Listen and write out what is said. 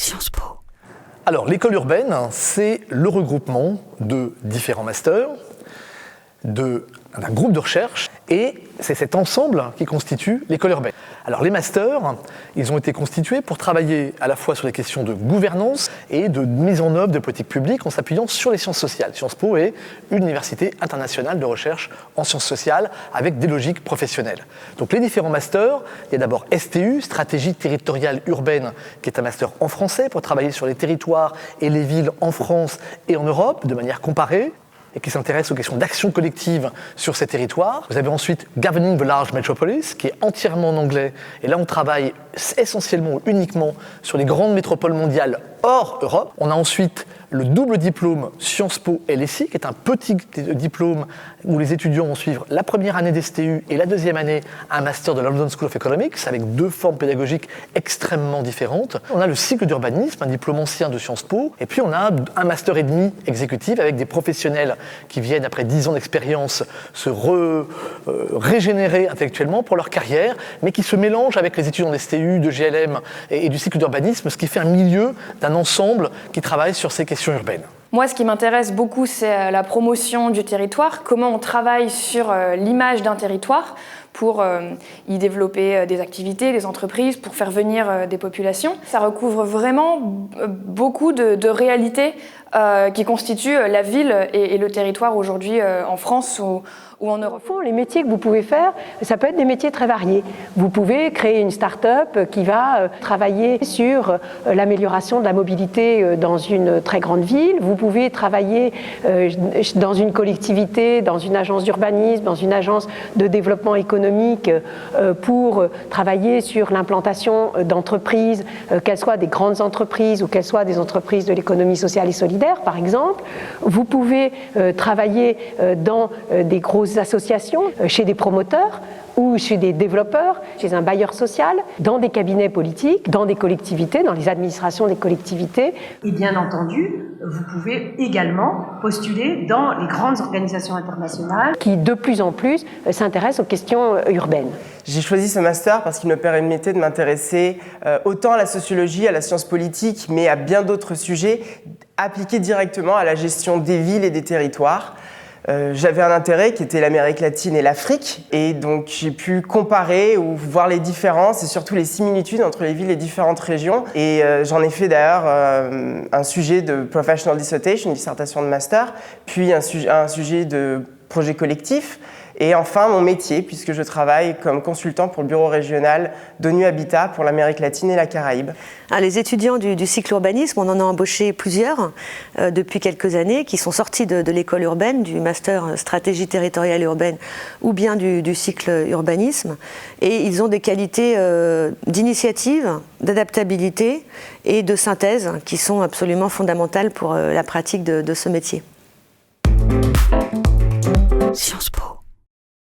Sciences Po. Alors, l'école urbaine, c'est le regroupement de différents masters, d'un groupe de recherche, et c'est cet ensemble qui constitue l'école urbaine. Alors les masters, ils ont été constitués pour travailler à la fois sur les questions de gouvernance et de mise en œuvre de politiques publiques en s'appuyant sur les sciences sociales. Sciences Po est une université internationale de recherche en sciences sociales avec des logiques professionnelles. Donc les différents masters, il y a d'abord STU, Stratégie territoriale urbaine, qui est un master en français pour travailler sur les territoires et les villes en France et en Europe de manière comparée, et qui s'intéresse aux questions d'action collective sur ces territoires. Vous avez ensuite Governing the Large Metropolis, qui est entièrement en anglais, et là on travaille essentiellement ou uniquement sur les grandes métropoles mondiales hors Europe. On a ensuite le double diplôme Sciences Po LSI, qui est un petit diplôme où les étudiants vont suivre la première année d'STU et la deuxième année un master de la London School of Economics, avec deux formes pédagogiques extrêmement différentes. On a le cycle d'urbanisme, un diplôme ancien de Sciences Po, et puis on a un master et demi exécutif avec des professionnels qui viennent, après 10 ans d'expérience, se régénérer intellectuellement pour leur carrière, mais qui se mélangent avec les étudiants d'STU, de GLM et du cycle d'urbanisme, ce qui fait un milieu d'un ensemble qui travaille sur ces questions urbaines. Moi, ce qui m'intéresse beaucoup, c'est la promotion du territoire, comment on travaille sur l'image d'un territoire pour y développer des activités, des entreprises, pour faire venir des populations. Ça recouvre vraiment beaucoup de réalités qui constituent la ville et le territoire aujourd'hui en France ou en Europe. Au fond, les métiers que vous pouvez faire, ça peut être des métiers très variés. Vous pouvez créer une start-up qui va travailler sur l'amélioration de la mobilité dans une très grande ville. Vous pouvez travailler dans une collectivité, dans une agence d'urbanisme, dans une agence de développement économique pour travailler sur l'implantation d'entreprises, qu'elles soient des grandes entreprises ou qu'elles soient des entreprises de l'économie sociale et solidaire, par exemple. Vous pouvez travailler dans des grosses associations, chez des promoteurs ou chez des développeurs, chez un bailleur social, dans des cabinets politiques, dans des collectivités, dans les administrations des collectivités. Et bien entendu, vous pouvez également postuler dans les grandes organisations internationales qui, de plus en plus, s'intéressent aux questions urbaines. J'ai choisi ce master parce qu'il me permettait de m'intéresser autant à la sociologie, à la science politique, mais à bien d'autres sujets appliqués directement à la gestion des villes et des territoires. J'avais un intérêt qui était l'Amérique latine et l'Afrique, et donc j'ai pu comparer ou voir les différences et surtout les similitudes entre les villes et différentes régions. Et j'en ai fait d'ailleurs un sujet de professional dissertation, une dissertation de master, puis un sujet de projet collectif. Et enfin, mon métier, puisque je travaille comme consultant pour le bureau régional d'ONU Habitat pour l'Amérique latine et la Caraïbe. Les étudiants du cycle urbanisme, on en a embauché plusieurs depuis quelques années qui sont sortis de l'école urbaine, du master stratégie territoriale urbaine ou bien du cycle urbanisme. Et ils ont des qualités d'initiative, d'adaptabilité et de synthèse qui sont absolument fondamentales pour la pratique de ce métier. Sciences Po.